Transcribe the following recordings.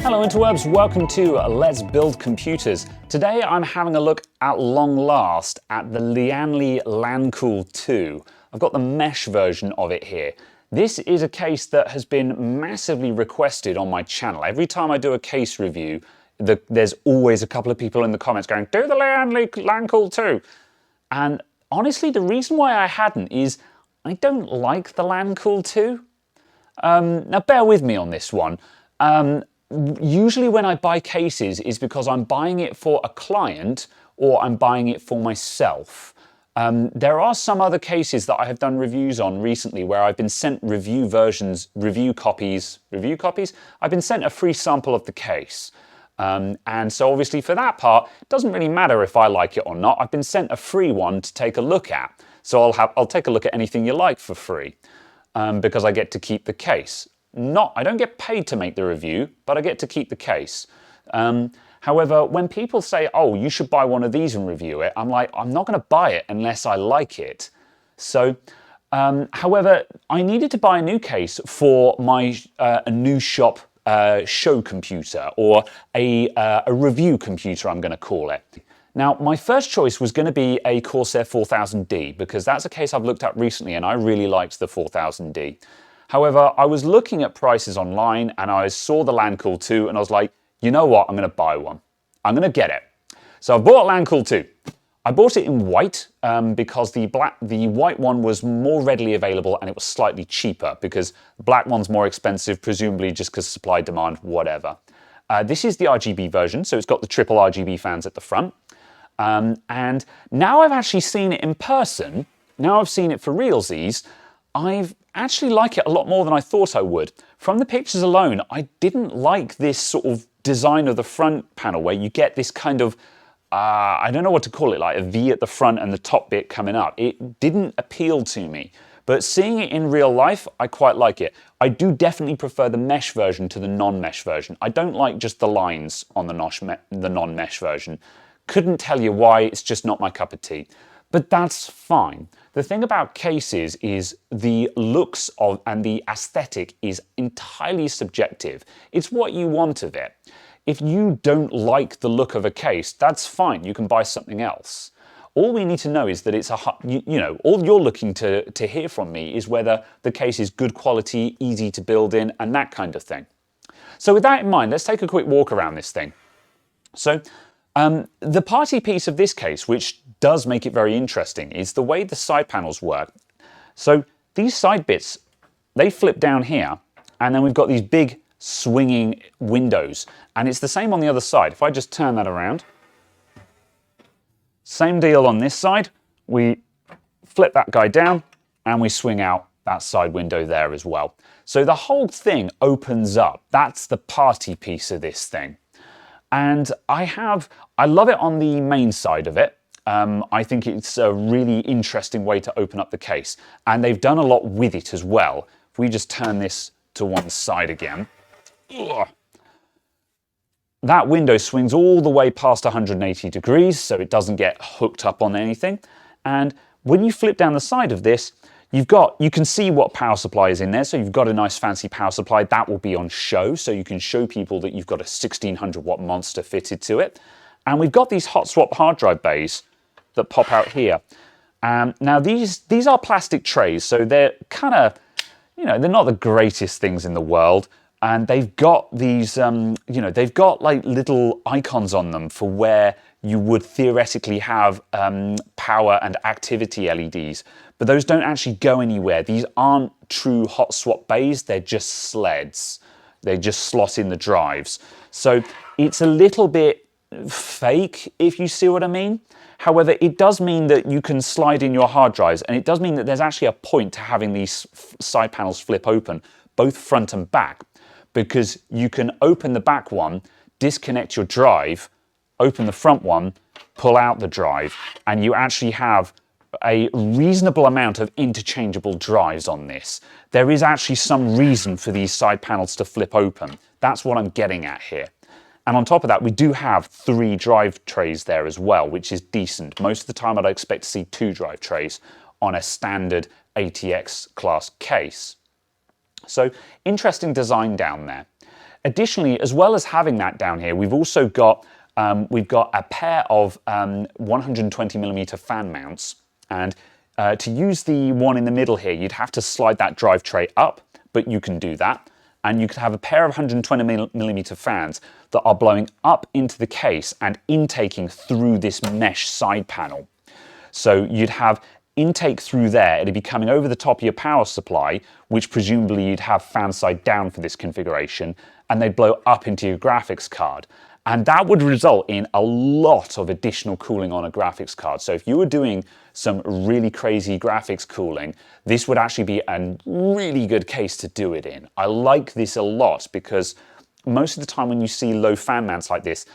Hello interwebs, welcome to Let's Build Computers. Today I'm having a look at long last at the Lian LANCOOL 2. I've got the mesh version of it here. This is a case that has been massively requested on my channel. Every time I do a case review, there's always a couple of people in the comments going, do the Lian LANCOOL 2. And honestly, the reason why I hadn't is I don't like the LANCOOL 2. Now bear with me on this one. Usually when I buy cases is because I'm buying it for a client or I'm buying it for myself. There are some other cases that I have done reviews on recently where I've been sent review copies? I've been sent a free sample of the case. And so obviously for that part, it doesn't really matter if I like it or not. I've been sent a free one to take a look at. So I'll take a look at anything you like for free because I get to keep the case. I don't get paid to make the review, but I get to keep the case. However, when people say, oh, you should buy one of these and review it, I'm like, I'm not going to buy it unless I like it. So, however, I needed to buy a new case for my a new shop show computer, or a review computer, I'm going to call it. Now, my first choice was going to be a Corsair 4000D, because that's a case I've looked at recently and I really liked the 4000D. However, I was looking at prices online and I saw the LANCOOL 2 and I was like, you know what, I'm going to buy one. I'm going to get it. So I bought LANCOOL 2. I bought it in white because the white one was more readily available and it was slightly cheaper, because the black one's more expensive, presumably just because supply, demand, whatever. This is the RGB version, so it's got the triple RGB fans at the front. And now I've actually seen it in person, now I've seen it for realsies, I've actually like it a lot more than I thought I would. From the pictures alone, I didn't like this sort of design of the front panel where you get this kind of, I don't know what to call it, like a V at the front and the top bit coming up. It didn't appeal to me. But seeing it in real life, I quite like it. I do definitely prefer the mesh version to the non-mesh version. I don't like just the lines on the non-mesh version. Couldn't tell you why, it's just not my cup of tea. But that's fine. The thing about cases is the looks of and the aesthetic is entirely subjective. It's what you want of it. If you don't like the look of a case, that's fine. You can buy something else. All we need to know is that it's all you're looking to hear from me is whether the case is good quality, easy to build in, and that kind of thing. So with that in mind, let's take a quick walk around this thing. So the party piece of this case, which does make it very interesting, is the way the side panels work. So these side bits, they flip down here, and then we've got these big swinging windows. And it's the same on the other side. If I just turn that around, same deal on this side. We flip that guy down, and we swing out that side window there as well. So the whole thing opens up. That's the party piece of this thing. And I love it on the main side of it. I think it's a really interesting way to open up the case. And they've done a lot with it as well. If we just turn this to one side again. That window swings all the way past 180 degrees, so it doesn't get hooked up on anything. And when you flip down the side of this, you can see what power supply is in there. So you've got a nice fancy power supply that will be on show. So you can show people that you've got a 1600 watt monster fitted to it. And we've got these hot swap hard drive bays that pop out here. Now these are plastic trays. So they're kind of, they're not the greatest things in the world. And they've got these, they've got like little icons on them for where you would theoretically have power and activity LEDs. But those don't actually go anywhere. These aren't true hot swap bays, they're just sleds. They just slot in the drives. So it's a little bit fake, if you see what I mean. However, it does mean that you can slide in your hard drives, and it does mean that there's actually a point to having these side panels flip open, both front and back, because you can open the back one, disconnect your drive, open the front one, pull out the drive, and you actually have a reasonable amount of interchangeable drives on this. There is actually some reason for these side panels to flip open. That's what I'm getting at here. And on top of that, we do have 3 drive trays there as well, which is decent. Most of the time I'd expect to see 2 drive trays on a standard ATX class case. So interesting design down there. Additionally, as well as having that down here, we've also got a pair of 120mm fan mounts, and to use the one in the middle here, you'd have to slide that drive tray up, but you can do that. And you could have a pair of 120mm fans that are blowing up into the case and intaking through this mesh side panel. So you'd have intake through there, it'd be coming over the top of your power supply, which presumably you'd have fan side down for this configuration, and they'd blow up into your graphics card. And that would result in a lot of additional cooling on a graphics card. So if you were doing some really crazy graphics cooling, this would actually be a really good case to do it in. I like this a lot because most of the time when you see low fan mounts like this,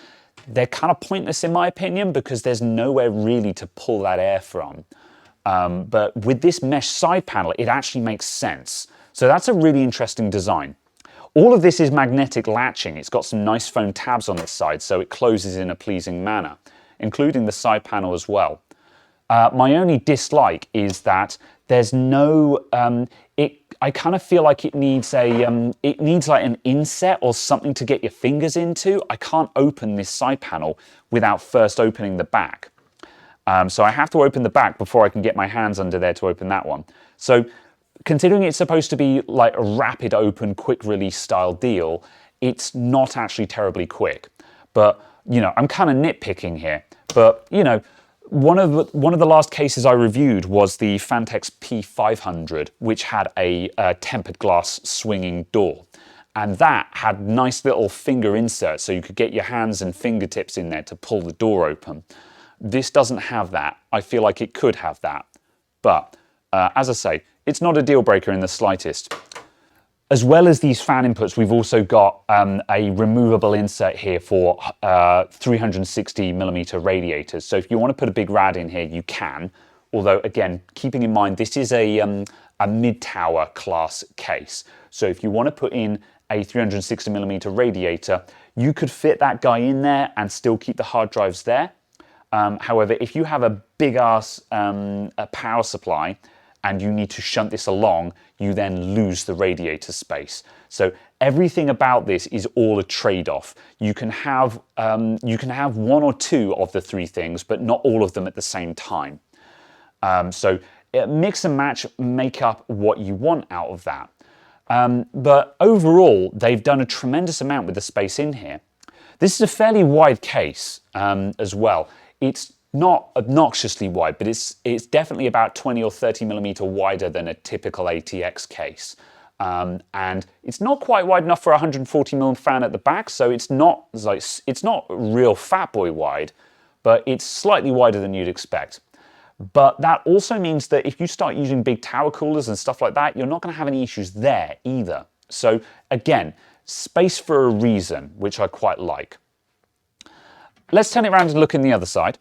they're kind of pointless in my opinion because there's nowhere really to pull that air from. But with this mesh side panel, it actually makes sense. So that's a really interesting design. All of this is magnetic latching. It's got some nice foam tabs on this side, so it closes in a pleasing manner, including the side panel as well. My only dislike is that there's no, I kind of feel like it needs like an inset or something to get your fingers into. I can't open this side panel without first opening the back. So I have to open the back before I can get my hands under there to open that one. So considering it's supposed to be like a rapid open, quick release style deal, it's not actually terribly quick. But, you know, I'm kind of nitpicking here. But, you know, one of the last cases I reviewed was the Phanteks P500, which had a tempered glass swinging door. And that had nice little finger inserts, so you could get your hands and fingertips in there to pull the door open. This doesn't have that. I feel like it could have that. But, as I say, it's not a deal breaker in the slightest. As well as these fan inputs, we've also got a removable insert here for 360mm radiators. So if you want to put a big rad in here, you can. Although, again, keeping in mind, this is a mid-tower class case. So if you want to put in a 360mm radiator, you could fit that guy in there and still keep the hard drives there. However, if you have a big-ass power supply, and you need to shunt this along, you then lose the radiator space. So everything about this is all a trade-off. You can have one or two of the three things, but not all of them at the same time. So mix and match, make up what you want out of that. But overall, they've done a tremendous amount with the space in here. This is a fairly wide case as well. It's not obnoxiously wide, but it's definitely about 20 or 30mm wider than a typical ATX case. And it's not quite wide enough for a 140mm fan at the back, so it's not real fat boy wide, but it's slightly wider than you'd expect. But that also means that if you start using big tower coolers and stuff like that, you're not going to have any issues there either. So again, space for a reason, which I quite like. Let's turn it around and look in the other side.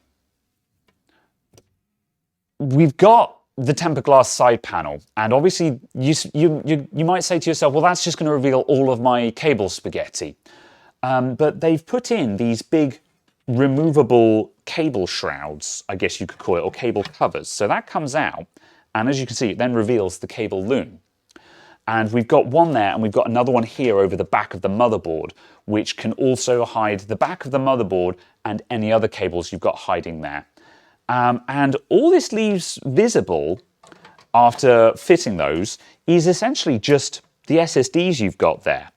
We've got the tempered glass side panel, and obviously you might say to yourself, well, that's just going to reveal all of my cable spaghetti. But they've put in these big removable cable shrouds, I guess you could call it, or cable covers. So that comes out, and as you can see, it then reveals the cable loom. And we've got one there, and we've got another one here over the back of the motherboard, which can also hide the back of the motherboard and any other cables you've got hiding there. And all this leaves visible after fitting those is essentially just the SSDs you've got there.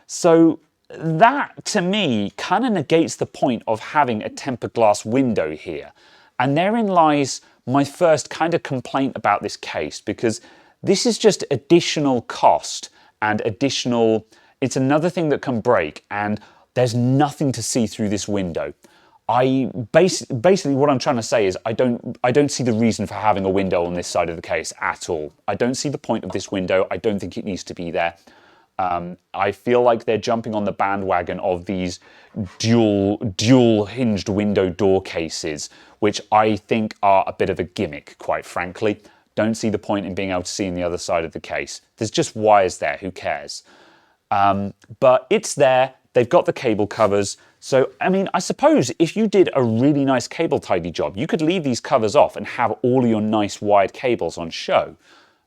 So that, to me, kind of negates the point of having a tempered glass window here. And therein lies my first kind of complaint about this case, because this is just additional cost and additional, it's another thing that can break, and there's nothing to see through this window. Basically what I'm trying to say is I don't see the reason for having a window on this side of the case at all. I don't see the point of this window. I don't think it needs to be there. I feel like they're jumping on the bandwagon of these dual hinged window door cases, which I think are a bit of a gimmick, quite frankly. Don't see the point in being able to see in the other side of the case. There's just wires there, who cares? But it's there. They've got the cable covers. So, I mean, I suppose if you did a really nice cable tidy job, you could leave these covers off and have all your nice wired cables on show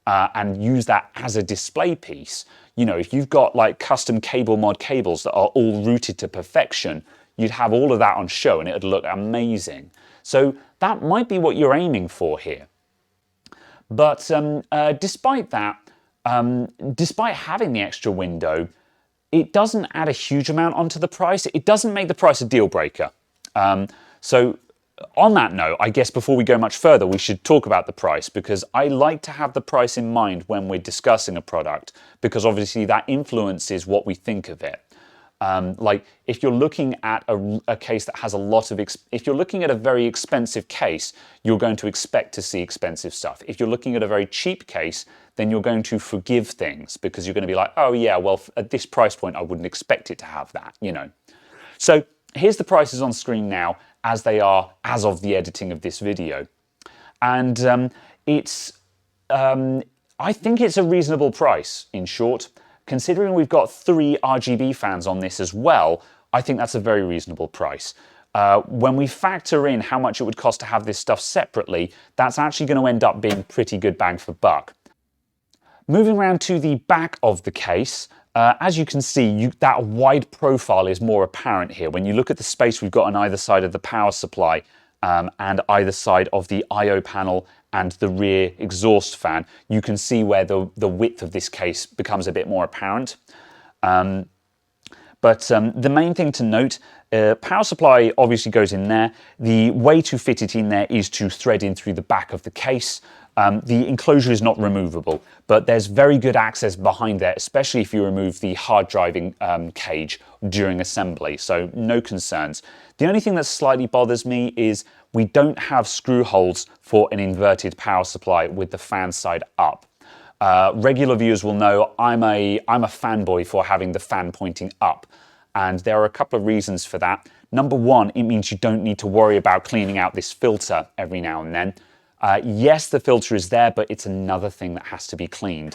and use that as a display piece. You know, if you've got like custom cable mod cables that are all routed to perfection, you'd have all of that on show and it'd look amazing. So that might be what you're aiming for here. But despite that, despite having the extra window, it doesn't add a huge amount onto the price. It doesn't make the price a deal breaker. So on that note, I guess before we go much further, we should talk about the price, because I like to have the price in mind when we're discussing a product, because obviously that influences what we think of it. Like if you're looking at a case that has a lot of, if you're looking at a very expensive case, you're going to expect to see expensive stuff. If you're looking at a very cheap case, then you're going to forgive things, because you're going to be like, oh yeah, well at this price point, I wouldn't expect it to have that, you know. So here's the prices on screen now, as they are as of the editing of this video. And I think it's a reasonable price, in short. Considering we've got 3 RGB fans on this as well, I think that's a very reasonable price. When we factor in how much it would cost to have this stuff separately, that's actually going to end up being pretty good bang for buck. Moving around to the back of the case, as you can see, that wide profile is more apparent here. When you look at the space we've got on either side of the power supply and either side of the I/O panel and the rear exhaust fan, you can see where the width of this case becomes a bit more apparent. But the main thing to note, power supply obviously goes in there. The way to fit it in there is to thread in through the back of the case. The enclosure is not removable, but there's very good access behind there, especially if you remove the hard driving cage during assembly, so no concerns. The only thing that slightly bothers me is we don't have screw holes for an inverted power supply with the fan side up. Regular viewers will know I'm a fanboy for having the fan pointing up, and there are a couple of reasons for that. Number one, it means you don't need to worry about cleaning out this filter every now and then. Yes, the filter is there, but it's another thing that has to be cleaned.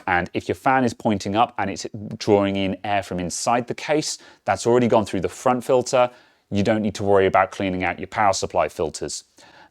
And if your fan is pointing up and it's drawing in air from inside the case, that's already gone through the front filter. You don't need to worry about cleaning out your power supply filters.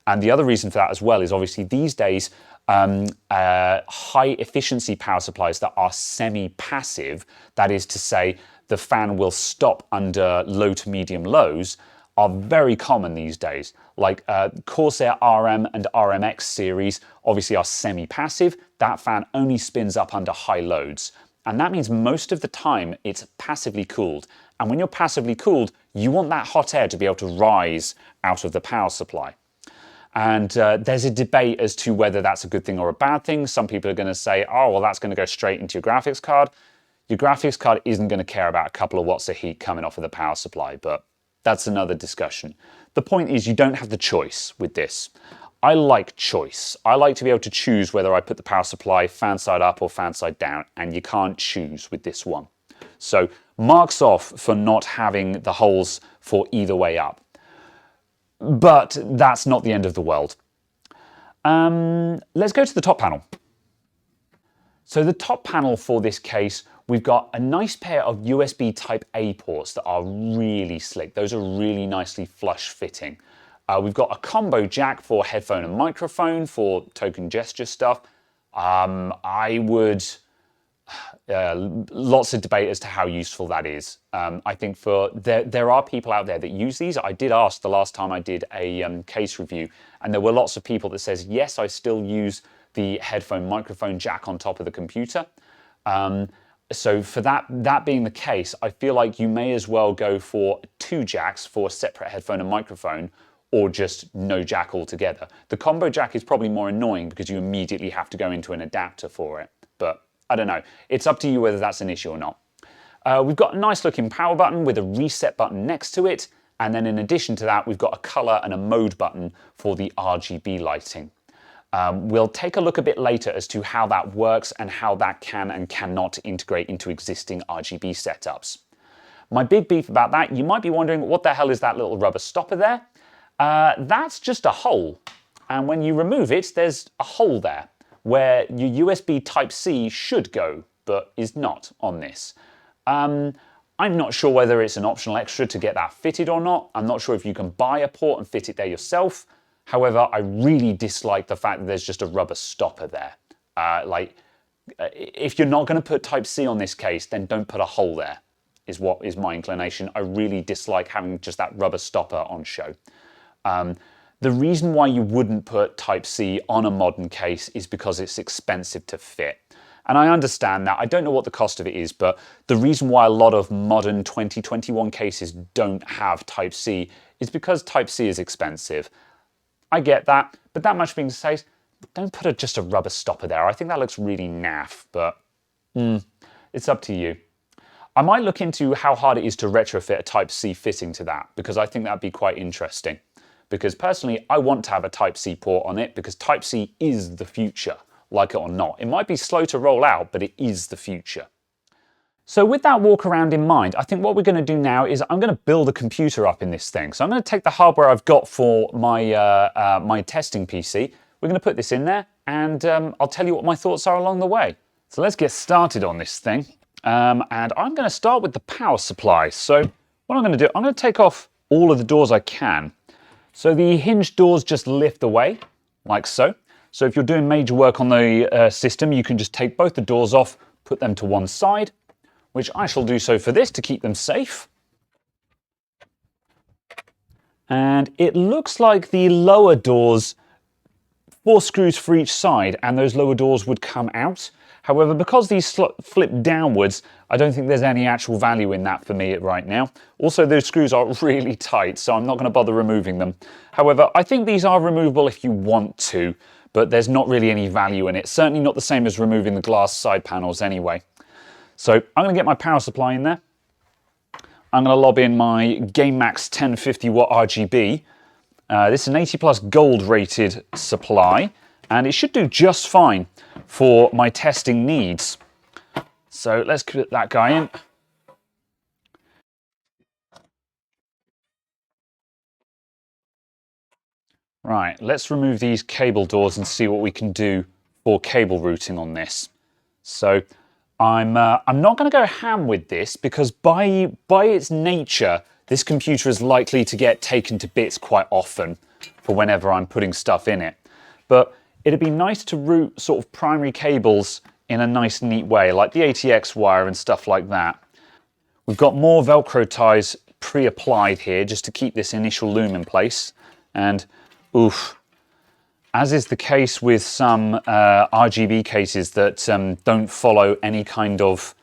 And the other reason for that as well is obviously these days, high efficiency power supplies that are semi-passive, that is to say the fan will stop under low to medium lows, are very common these days. Like Corsair RM and RMX series obviously are semi-passive. That fan only spins up under high loads. And that means most of the time it's passively cooled. And when you're passively cooled, you want that hot air to be able to rise out of the power supply. And there's a debate as to whether that's a good thing or a bad thing. Some people are going to say, oh, well, that's going to go straight into your graphics card. Your graphics card isn't going to care about a couple of watts of heat coming off of the power supply, but that's another discussion. The point is you don't have the choice with this. I like choice. I like to be able to choose whether I put the power supply fan side up or fan side down, and you can't choose with this one. So marks off for not having the holes for either way up. But that's not the end of the world. Let's go to the top panel. So the top panel for this case, we've got a nice pair of USB Type A ports that are really slick. Those are really nicely flush fitting. We've got a combo jack for headphone and microphone for token gesture stuff. Lots of debate as to how useful that is. I think there are people out there that use these. I did ask the last time I did a case review, and there were lots of people that says, yes, I still use the headphone microphone jack on top of the computer. So for that being the case, I feel like you may as well go for 2 jacks for a separate headphone and microphone, or just no jack altogether. The combo jack is probably more annoying because you immediately have to go into an adapter for it. But I don't know. It's up to you whether that's an issue or not. We've got a nice looking power button with a reset button next to it. And then in addition to that, we've got a color and a mode button for the RGB lighting. We'll take a look a bit later as to how that works and how that can and cannot integrate into existing RGB setups. My big beef about that, you might be wondering, what the hell is that little rubber stopper there? That's just a hole. And when you remove it, there's a hole there where your USB Type-C should go, but is not on this. I'm not sure whether it's an optional extra to get that fitted or not. I'm not sure if you can buy a port and fit it there yourself. However, I really dislike the fact that there's just a rubber stopper there. Like, if you're not going to put Type-C on this case, then don't put a hole there, is what is my inclination. I really dislike having just that rubber stopper on show. The reason why you wouldn't put Type-C on a modern case is because it's expensive to fit. And I understand that. I don't know what the cost of it is, but the reason why a lot of modern 2021 cases don't have Type-C is because Type-C is expensive. I get that, but that much being said, don't put just a rubber stopper there. I think that looks really naff, but it's up to you. I might look into how hard it is to retrofit a Type-C fitting to that, because I think that'd be quite interesting. Because personally, I want to have a Type-C port on it, because Type-C is the future, like it or not. It might be slow to roll out, but it is the future. So with that walk around in mind, I think what we're going to do now is I'm going to build a computer up in this thing. So I'm going to take the hardware I've got for my, my testing PC. We're going to put this in there, and I'll tell you what my thoughts are along the way. So let's get started on this thing. And I'm going to start with the power supply. So what I'm going to do, I'm going to take off all of the doors I can. So the hinge doors just lift away, like so. So if you're doing major work on the system, you can just take both the doors off, put them to one side, which I shall do so for this to keep them safe. And it looks like the lower doors, 4 screws for each side, and those lower doors would come out. However, because these flip downwards, I don't think there's any actual value in that for me right now. Also, those screws are really tight, so I'm not going to bother removing them. However, I think these are removable if you want to, but there's not really any value in it. Certainly not the same as removing the glass side panels anyway. So I'm going to get my power supply in there. I'm going to lob in my GameMax 1050 watt RGB. This is an 80 plus gold rated supply, and it should do just fine for my testing needs. So let's put that guy in. Right, let's remove these cable doors and see what we can do for cable routing on this. So I'm not going to go ham with this, because by its nature, this computer is likely to get taken to bits quite often for whenever I'm putting stuff in it. But it'd be nice to route sort of primary cables in a nice, neat way, like the ATX wire and stuff like that. We've got more Velcro ties pre-applied here just to keep this initial loom in place. And oof, as is the case with some RGB cases that don't follow any kind of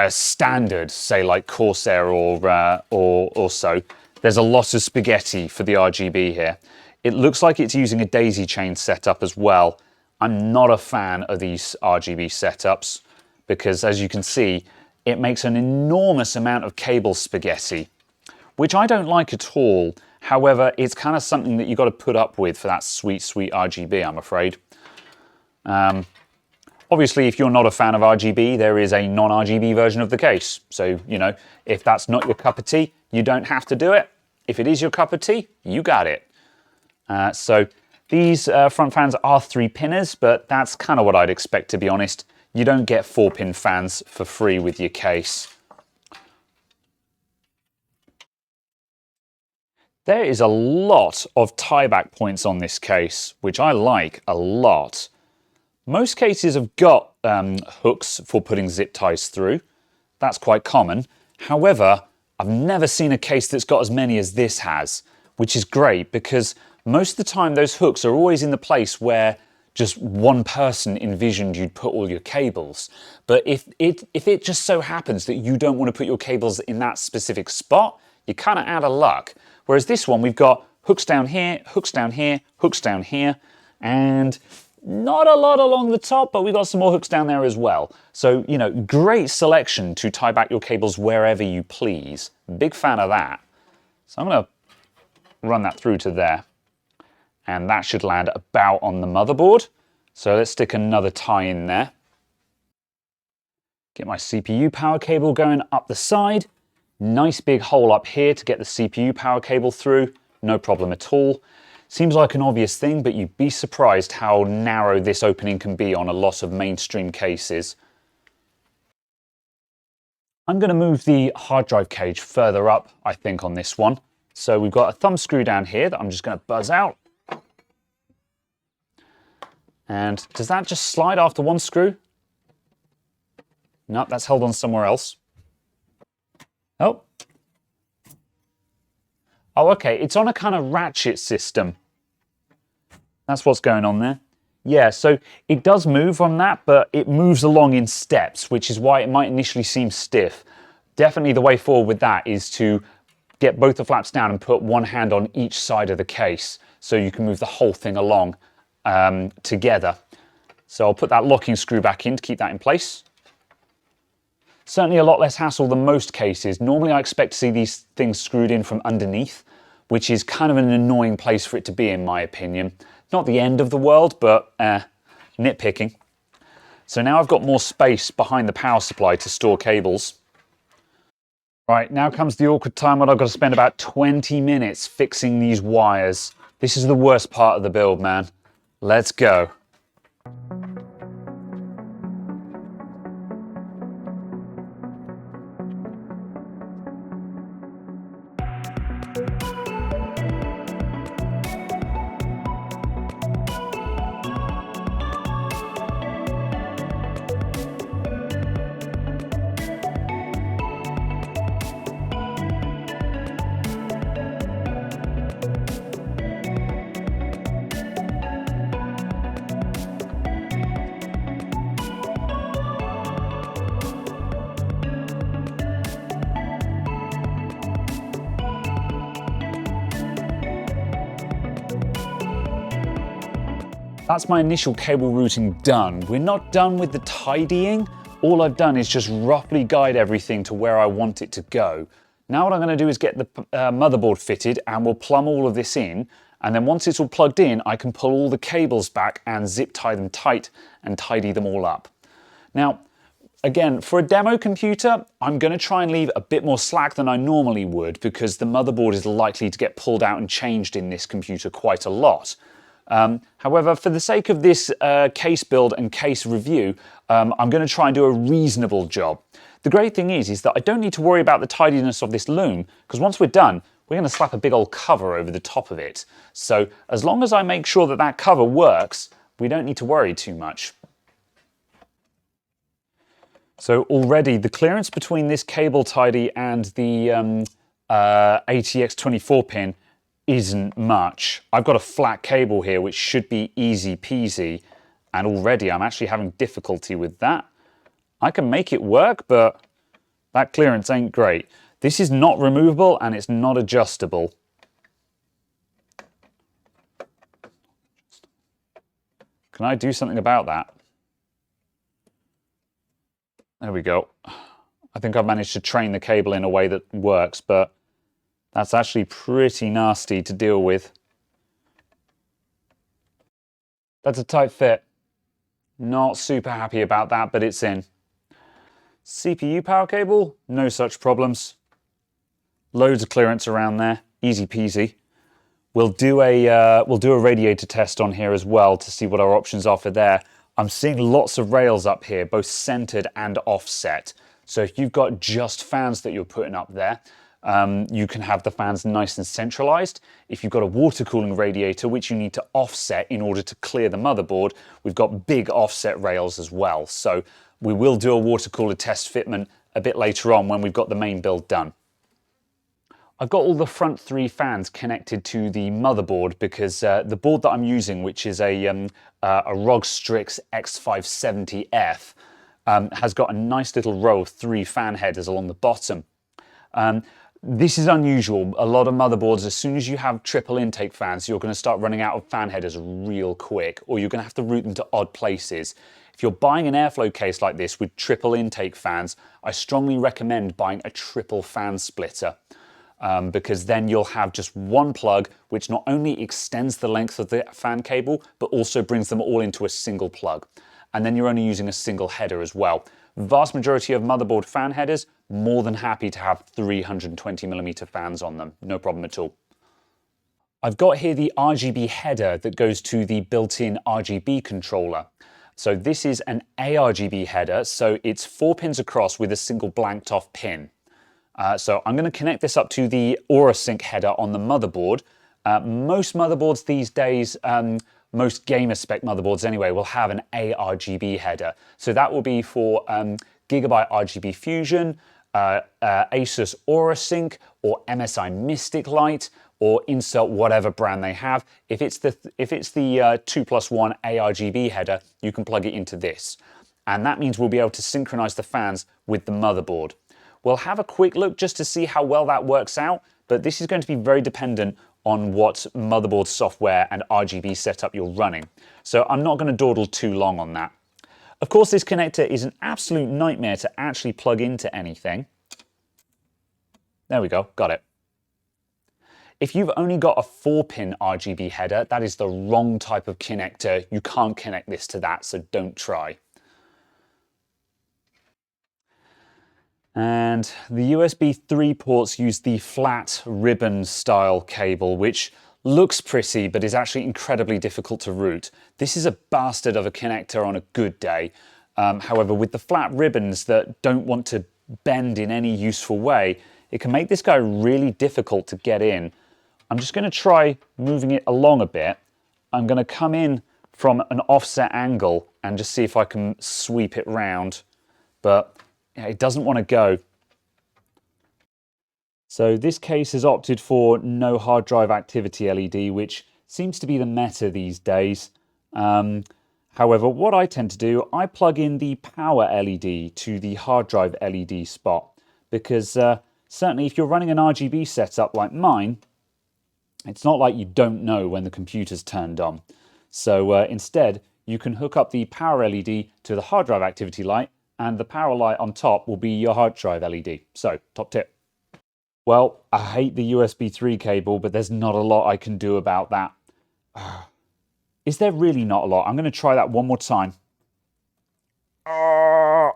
standard, say like Corsair or so, there's a lot of spaghetti for the RGB here. It looks like it's using a daisy chain setup as well. I'm not a fan of these RGB setups because, as you can see, it makes an enormous amount of cable spaghetti, which I don't like at all. However, it's kind of something that you've got to put up with for that sweet, sweet RGB, I'm afraid. Obviously, if you're not a fan of RGB, there is a non-RGB version of the case. So, you know, if that's not your cup of tea, you don't have to do it. If it is your cup of tea, you got it. So these front fans are 3-pinners, but that's kind of what I'd expect, to be honest. You don't get 4-pin fans for free with your case. There is a lot of tie-back points on this case, which I like a lot. Most cases have got hooks for putting zip ties through. That's quite common. However, I've never seen a case that's got as many as this has, which is great because most of the time those hooks are always in the place where just one person envisioned you'd put all your cables. But if it just so happens that you don't want to put your cables in that specific spot, you're kind of out of luck. Whereas this one, we've got hooks down here, hooks down here, hooks down here, and not a lot along the top, but we've got some more hooks down there as well. So, you know, great selection to tie back your cables wherever you please. Big fan of that. So I'm going to run that through to there. And that should land about on the motherboard. So let's stick another tie in there. Get my CPU power cable going up the side. Nice big hole up here to get the CPU power cable through. No problem at all. Seems like an obvious thing, but you'd be surprised how narrow this opening can be on a lot of mainstream cases. I'm going to move the hard drive cage further up, I think, on this one. So we've got a thumb screw down here that I'm just going to buzz out. And does that just slide after one screw? No, that's held on somewhere else. Oh. Oh, okay, it's on a kind of ratchet system. That's what's going on there. Yeah, so it does move on that, but it moves along in steps, which is why it might initially seem stiff. Definitely the way forward with that is to get both the flaps down and put one hand on each side of the case so you can move the whole thing along together. So I'll put that locking screw back in to keep that in place. Certainly a lot less hassle than most cases. Normally I expect to see these things screwed in from underneath, which is kind of an annoying place for it to be in my opinion. Not the end of the world, but nitpicking. So now I've got more space behind the power supply to store cables. Right, now comes the awkward time when I've got to spend about 20 minutes fixing these wires. This is the worst part of the build, man. Let's go. That's my initial cable routing done. We're not done with the tidying. All I've done is just roughly guide everything to where I want it to go. Now what I'm going to do is get the motherboard fitted and we'll plumb all of this in. And then once it's all plugged in, I can pull all the cables back and zip tie them tight and tidy them all up. Now, again, for a demo computer, I'm going to try and leave a bit more slack than I normally would because the motherboard is likely to get pulled out and changed in this computer quite a lot. However, for the sake of this case build and case review, I'm going to try and do a reasonable job. The great thing is that I don't need to worry about the tidiness of this loom, because once we're done, we're going to slap a big old cover over the top of it. So as long as I make sure that that cover works, we don't need to worry too much. So already the clearance between this cable tidy and the ATX24 pin isn't much. I've got a flat cable here which should be easy peasy, and already I'm actually having difficulty with that. I can make it work, but that clearance ain't great. This is not removable and it's not adjustable. Can I do something about that? There we go. I think I've managed to train the cable in a way that works, but that's actually pretty nasty to deal with. That's a tight fit. Not super happy about that, but it's in. CPU power cable, no such problems. Loads of clearance around there, easy peasy. We'll do a radiator test on here as well to see what our options are for there. I'm seeing lots of rails up here, both centered and offset. So if you've got just fans that you're putting up there, you can have the fans nice and centralized. If you've got a water cooling radiator, which you need to offset in order to clear the motherboard, we've got big offset rails as well. So we will do a water cooler test fitment a bit later on when we've got the main build done. I've got all the front three fans connected to the motherboard because the board that I'm using, which is a ROG Strix X570F, has got a nice little row of 3 fan headers along the bottom. This is unusual. A lot of motherboards, as soon as you have triple intake fans, you're going to start running out of fan headers real quick, or you're going to have to route them to odd places. If you're buying an airflow case like this with triple intake fans, I strongly recommend buying a triple fan splitter. Because then you'll have just one plug which not only extends the length of the fan cable but also brings them all into a single plug, and then you're only using a single header as well. Vast majority of motherboard fan headers, more than happy to have 320mm fans on them, no problem at all. I've got here the Rgb header that goes to the built-in RGB controller. So this is an ARGB header, so it's 4 pins across with a single blanked off pin. So I'm going to connect this up to the AuraSync header on the motherboard, Most motherboards these days, most gamer spec motherboards anyway, will have an Rgb header. So that will be for Gigabyte RGB Fusion, Asus AuraSync, or MSI Mystic Light, or insert whatever brand they have. If it's the 2+1 Rgb header, you can plug it into this. And that means we'll be able to synchronize the fans with the motherboard. We'll have a quick look just to see how well that works out, but this is going to be very dependent on what motherboard software and RGB setup you're running. So I'm not going to dawdle too long on that. Of course, this connector is an absolute nightmare to actually plug into anything. There we go, got it. If you've only got a 4-pin RGB header, that is the wrong type of connector. You can't connect this to that, so don't try. And the USB 3 ports use the flat ribbon style cable, which looks pretty, but is actually incredibly difficult to route. This is a bastard of a connector on a good day. However, with the flat ribbons that don't want to bend in any useful way, it can make this guy really difficult to get in. I'm just going to try moving it along a bit. I'm going to come in from an offset angle and just see if I can sweep it round. But yeah, it doesn't want to go. So this case has opted for no hard drive activity LED, which seems to be the meta these days. However, what I tend to do, I plug in the power LED to the hard drive LED spot, because certainly if you're running an RGB setup like mine, it's not like you don't know when the computer's turned on. So instead, you can hook up the power LED to the hard drive activity light, and the power light on top will be your hard drive LED. So, top tip. Well, I hate the USB 3 cable, but there's not a lot I can do about that. Is there really not a lot? I'm going to try that one more time. God,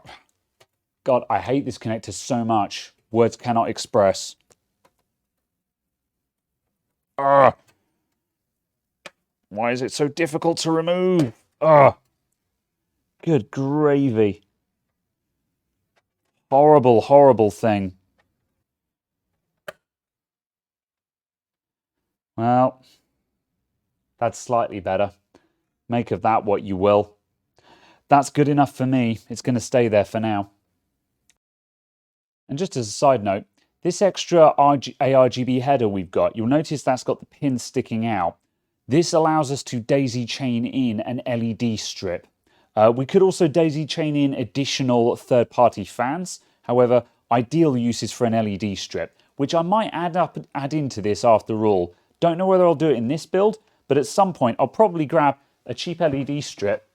I hate this connector so much. Words cannot express. Why is it so difficult to remove? Good gravy. Horrible, horrible thing. Well, that's slightly better. Make of that what you will. That's good enough for me. It's going to stay there for now. And just as a side note, this extra ARGB header we've got, you'll notice that's got the pin sticking out. This allows us to daisy chain in an LED strip. We could also daisy chain in additional third-party fans. However, ideal use is for an LED strip, which I might add into this after all. Don't know whether I'll do it in this build, but at some point I'll probably grab a cheap LED strip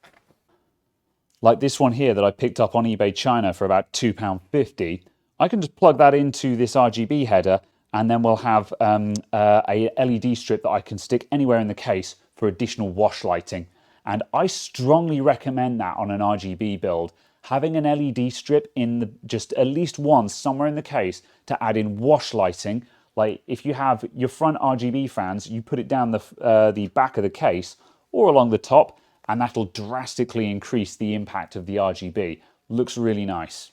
like this one here that I picked up on eBay China for about £2.50. I can just plug that into this RGB header, and then we'll have a LED strip that I can stick anywhere in the case for additional wash lighting. And I strongly recommend that on an RGB build. Having an LED strip in just at least once somewhere in the case to add in wash lighting. Like if you have your front RGB fans, you put it down the back of the case or along the top, and that'll drastically increase the impact of the RGB. Looks really nice.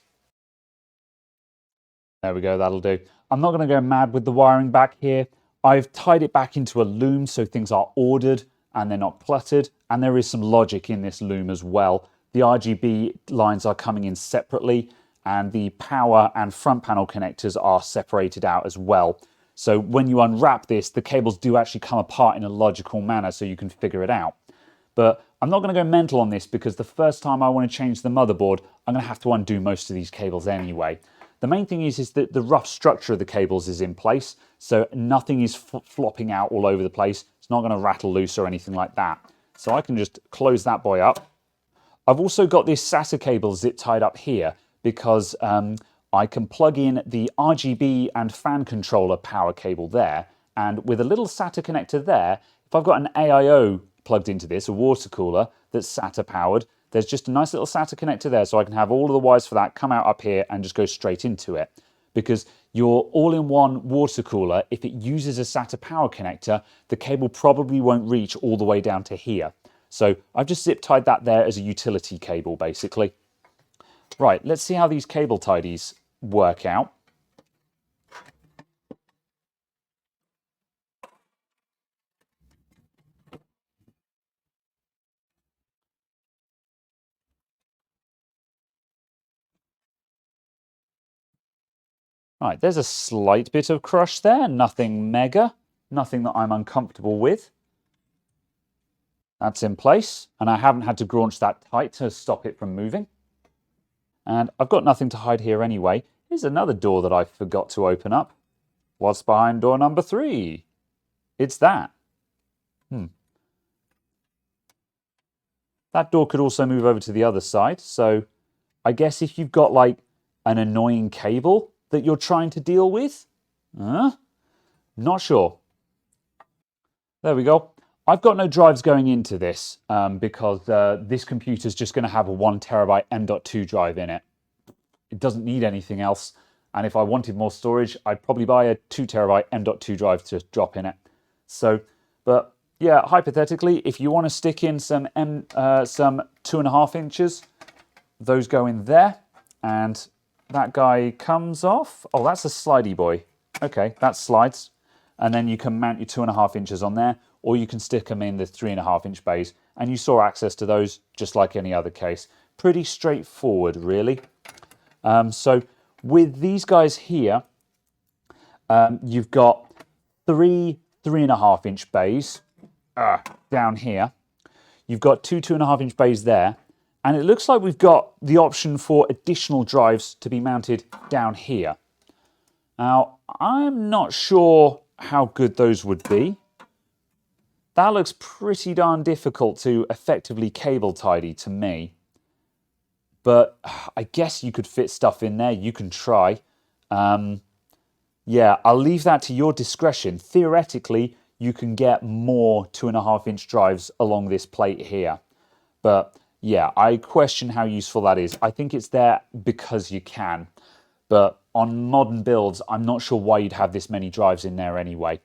There we go, that'll do. I'm not going to go mad with the wiring back here. I've tied it back into a loom so things are ordered and they're not cluttered, and there is some logic in this loom as well. The RGB lines are coming in separately, and the power and front panel connectors are separated out as well. So when you unwrap this, the cables do actually come apart in a logical manner so you can figure it out. But I'm not going to go mental on this because the first time I want to change the motherboard, I'm going to have to undo most of these cables anyway. The main thing is that the rough structure of the cables is in place, so nothing is flopping out all over the place. It's not going to rattle loose or anything like that. So I can just close that boy up. I've also got this SATA cable zip tied up here because I can plug in the RGB and fan controller power cable there, and with a little SATA connector there, if I've got an AIO plugged into this, a water cooler that's SATA powered, there's just a nice little SATA connector there, so I can have all of the wires for that come out up here and just go straight into it. Because your all-in-one water cooler, if it uses a SATA power connector, the cable probably won't reach all the way down to here. So I've just zip tied that there as a utility cable, basically. Right, let's see how these cable tidies work out. Right, there's a slight bit of crush there, nothing mega, nothing that I'm uncomfortable with. That's in place, and I haven't had to graunch that tight to stop it from moving. And I've got nothing to hide here anyway. Here's another door that I forgot to open up. What's behind door number 3? It's that. That door could also move over to the other side, so I guess if you've got like an annoying cable that you're trying to deal with, not sure. There we go. I've got no drives going into this because this computer's just going to have a 1 terabyte M.2 drive in it. It doesn't need anything else. And if I wanted more storage, I'd probably buy a 2 terabyte M.2 drive to drop in it. So, but yeah, hypothetically, if you want to stick in some 2.5 inches, those go in there. And that guy comes off. Oh, that's a slidey boy. Okay, that slides. And then you can mount your 2.5 inches on there, or you can stick them in the 3.5 inch bays. And you saw access to those just like any other case. Pretty straightforward, really. So with these guys here, you've got 3.5 inch bays down here. You've got 2.5 inch bays there. And it looks like we've got the option for additional drives to be mounted down here. Now, I'm not sure how good those would be. That looks pretty darn difficult to effectively cable tidy to me. But I guess you could fit stuff in there. You can try. Yeah, I'll leave that to your discretion. Theoretically, you can get more 2.5 inch drives along this plate here. But yeah, I question how useful that is. I think it's there because you can. But on modern builds, I'm not sure why you'd have this many drives in there anyway.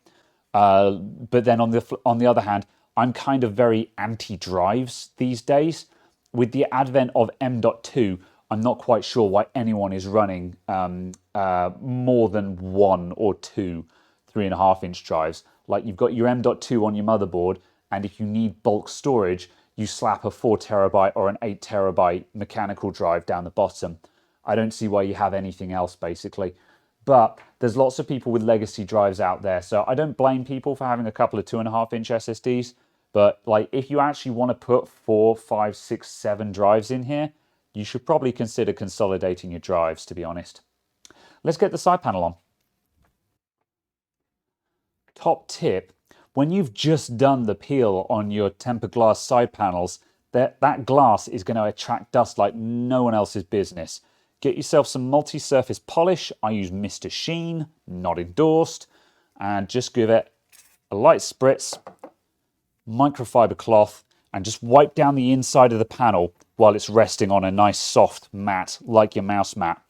But then on the other hand, I'm kind of very anti-drives these days. With the advent of M.2, I'm not quite sure why anyone is running more than 1 or 2 3.5 inch drives. Like you've got your M.2 on your motherboard, and if you need bulk storage, you slap a 4 terabyte or an 8 terabyte mechanical drive down the bottom. I don't see why you have anything else, basically. But there's lots of people with legacy drives out there, so I don't blame people for having a couple of 2.5 inch SSDs. But like, if you actually want to put 4, 5, 6, 7 drives in here, you should probably consider consolidating your drives, to be honest. Let's get the side panel on. Top tip, when you've just done the peel on your tempered glass side panels, that glass is going to attract dust like no one else's business. Get yourself some multi-surface polish. I use Mr. Sheen, not endorsed, and just give it a light spritz, microfiber cloth, and just wipe down the inside of the panel while it's resting on a nice soft mat like your mouse mat.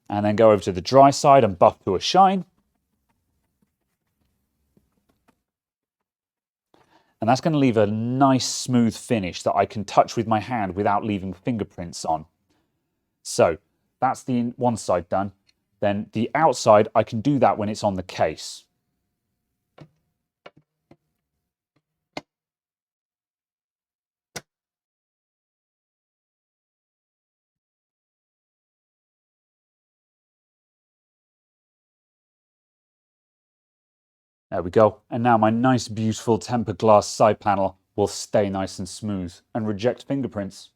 And then go over to the dry side and buff to a shine. And that's going to leave a nice smooth finish that I can touch with my hand without leaving fingerprints on. So that's the one side done. Then the outside, I can do that when it's on the case. There we go. And now my nice, beautiful tempered glass side panel will stay nice and smooth and reject fingerprints.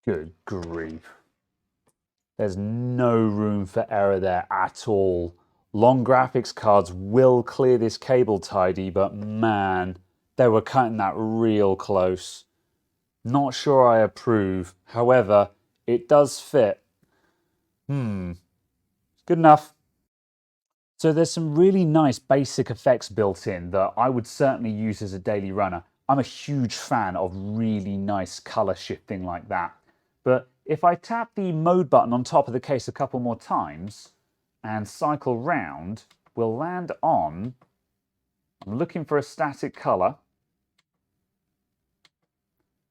Good grief. There's no room for error there at all. Long graphics cards will clear this cable tidy, but man, they were cutting that real close. Not sure I approve. However, it does fit. Good enough. So there's some really nice basic effects built in that I would certainly use as a daily runner. I'm a huge fan of really nice color shifting like that. But if I tap the mode button on top of the case a couple more times and cycle round, we'll land on, I'm looking for a static color.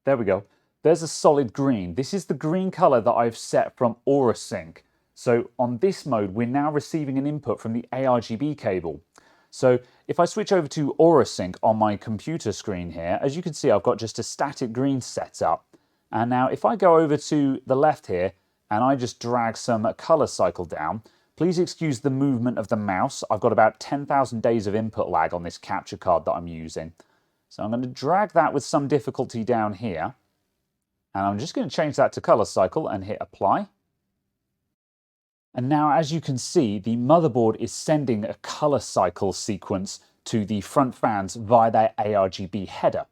There we go. there's a solid green. This is the green color that I've set from AuraSync. So on this mode, we're now receiving an input from the ARGB cable. So if I switch over to AuraSync on my computer screen here, as you can see, I've got just a static green set up. And now if I go over to the left here and I just drag some color cycle down, please excuse the movement of the mouse. I've got about 10,000 days of input lag on this capture card that I'm using. So I'm going to drag that with some difficulty down here. And I'm just going to change that to color cycle and hit apply. And now, as you can see, the motherboard is sending a color cycle sequence to the front fans via their Rgb header.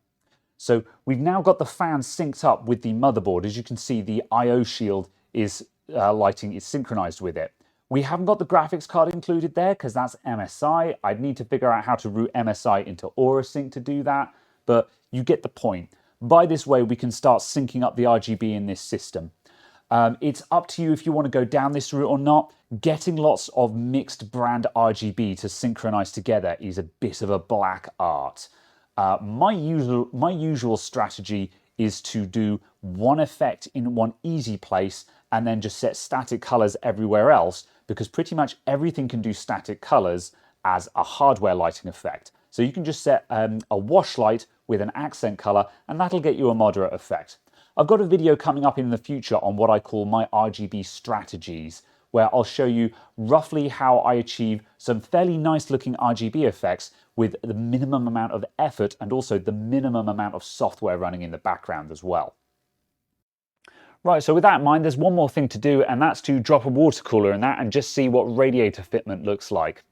So we've now got the fans synced up with the motherboard. As you can see, the I/O shield is lighting is synchronized with it. We haven't got the graphics card included there because that's MSI. I'd need to figure out how to route MSI into AuraSync to do that, but you get the point. By this way, we can start syncing up the RGB in this system. It's up to you if you want to go down this route or not. Getting lots of mixed brand RGB to synchronize together is a bit of a black art. My usual strategy is to do one effect in one easy place and then just set static colors everywhere else, because pretty much everything can do static colors as a hardware lighting effect. So you can just set a wash light with an accent color and that'll get you a moderate effect. I've got a video coming up in the future on what I call my RGB strategies, where I'll show you roughly how I achieve some fairly nice looking RGB effects with the minimum amount of effort and also the minimum amount of software running in the background as well. Right, so with that in mind, there's one more thing to do, and that's to drop a water cooler in that and just see what radiator fitment looks like.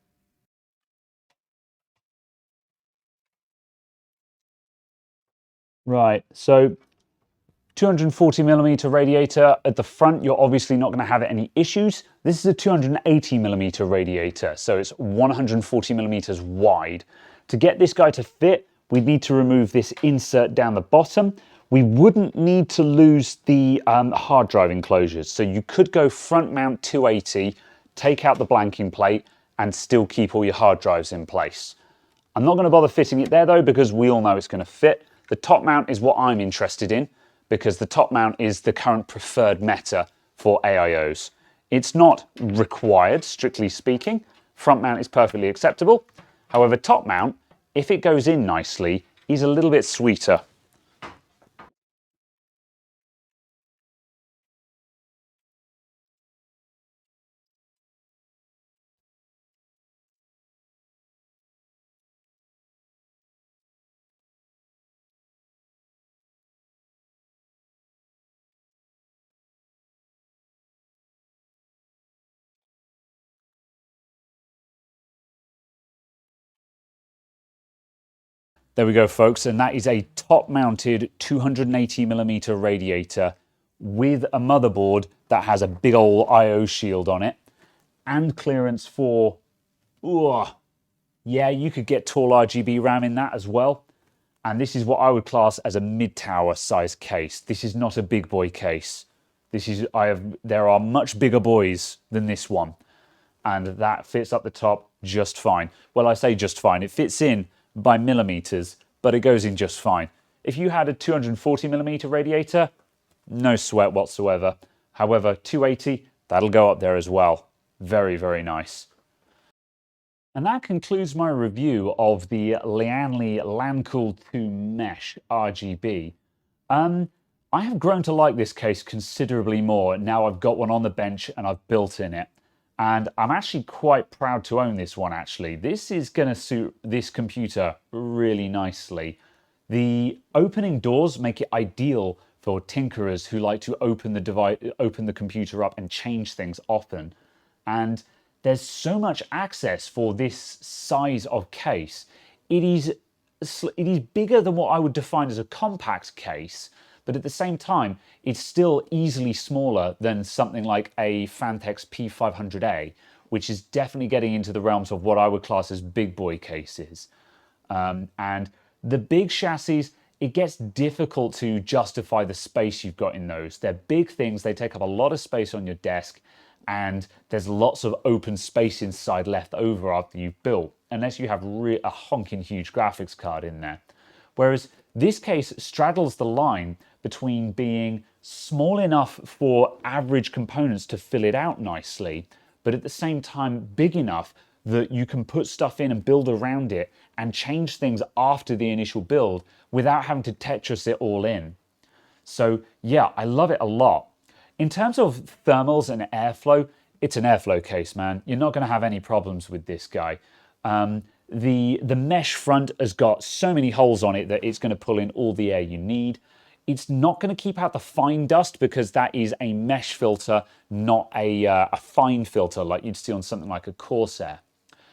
Right, so 240mm radiator at the front, you're obviously not going to have any issues. This is a 280mm radiator, so it's 140mm wide. To get this guy to fit, we need to remove this insert down the bottom. We wouldn't need to lose the hard drive enclosures, so you could go front mount 280, take out the blanking plate, and still keep all your hard drives in place. I'm not going to bother fitting it there though, because we all know it's going to fit. The top mount is what I'm interested in, because the top mount is the current preferred meta for AIOs. It's not required, strictly speaking. Front mount is perfectly acceptable. However, top mount, if it goes in nicely, is a little bit sweeter. There we go, folks, and that is a top-mounted 280mm radiator with a motherboard that has a big old I/O shield on it and clearance for, yeah, you could get tall RGB RAM in that as well. And this is what I would class as a mid-tower size case. This is not a big boy case. There are much bigger boys than this one, and that fits up the top just fine. Well, I say just fine. It fits in by millimeters, but it goes in just fine. If you had a 240mm radiator, no sweat whatsoever. However, 280, that'll go up there as well. Very, very nice. And that concludes my review of the Lian LANCOOL 2 Mesh RGB. I have grown to like this case considerably more now I've got one on the bench and I've built in it. And I'm actually quite proud to own this one, actually. This is going to suit this computer really nicely. The opening doors make it ideal for tinkerers who like to open the computer up and change things often. And there's so much access for this size of case. It is bigger than what I would define as a compact case, but at the same time, it's still easily smaller than something like a Phanteks P500A, which is definitely getting into the realms of what I would class as big boy cases. And the big chassis, it gets difficult to justify the space you've got in those. They're big things, they take up a lot of space on your desk, and there's lots of open space inside left over after you've built, unless you have a honking huge graphics card in there. Whereas this case straddles the line between being small enough for average components to fill it out nicely, but at the same time big enough that you can put stuff in and build around it and change things after the initial build without having to Tetris it all in. So yeah, I love it a lot. In terms of thermals and airflow, it's an airflow case, man. You're not going to have any problems with this guy. The mesh front has got so many holes on it that it's going to pull in all the air you need. It's not going to keep out the fine dust because that is a mesh filter, not a fine filter like you'd see on something like a Corsair.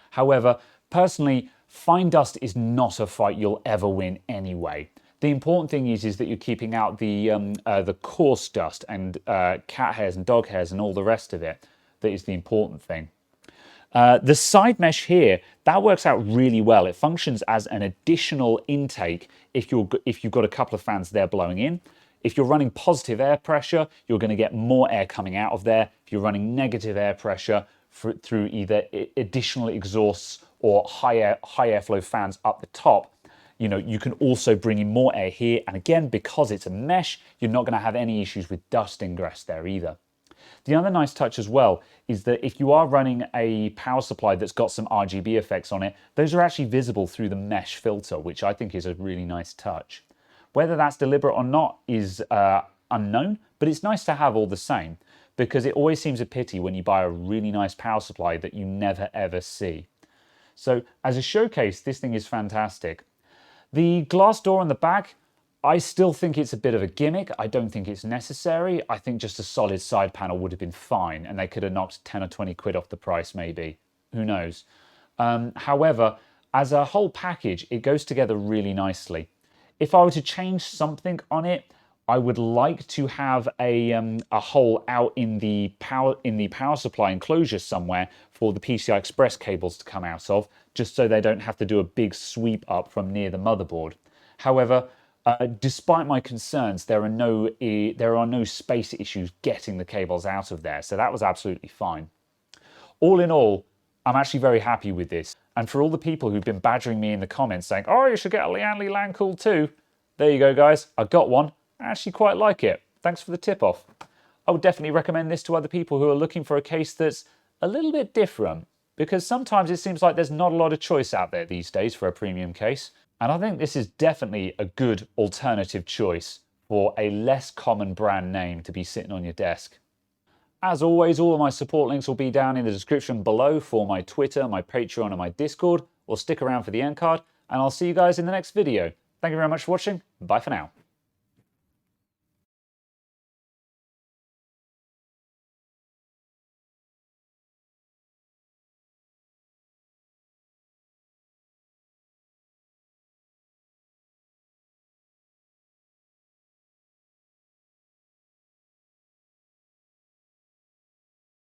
However, personally, fine dust is not a fight you'll ever win anyway. The important thing is that you're keeping out the coarse dust and cat hairs and dog hairs and all the rest of it. That is the important thing. The side mesh here, that works out really well. It functions as an additional intake if you've got a couple of fans there blowing in. If you're running positive air pressure, you're going to get more air coming out of there. If you're running negative air pressure through either additional exhausts or high airflow fans up the top, you can also bring in more air here. And again, because it's a mesh, you're not going to have any issues with dust ingress there either. The other nice touch as well is that if you are running a power supply that's got some RGB effects on it, those are actually visible through the mesh filter, which I think is a really nice touch. Whether that's deliberate or not is unknown, but it's nice to have all the same, because it always seems a pity when you buy a really nice power supply that you never ever see. So as a showcase, this thing is fantastic. The glass door on the back, I still think it's a bit of a gimmick. I don't think it's necessary. I think just a solid side panel would have been fine, and they could have knocked 10 or 20 quid off the price maybe. Who knows? However, as a whole package, it goes together really nicely. If I were to change something on it, I would like to have a hole out in the power supply enclosure somewhere for the PCI Express cables to come out of, just so they don't have to do a big sweep up from near the motherboard. However, despite my concerns, there are no space issues getting the cables out of there, so that was absolutely fine. All in all, I'm actually very happy with this. And for all the people who've been badgering me in the comments saying, oh, you should get a Lian LANCOOL too, there you go, guys. I got one. I actually quite like it. Thanks for the tip-off. I would definitely recommend this to other people who are looking for a case that's a little bit different, because sometimes it seems like there's not a lot of choice out there these days for a premium case. And I think this is definitely a good alternative choice for a less common brand name to be sitting on your desk. As always, all of my support links will be down in the description below for my Twitter, my Patreon, and my Discord. Or stick around for the end card, and I'll see you guys in the next video. Thank you very much for watching. Bye for now.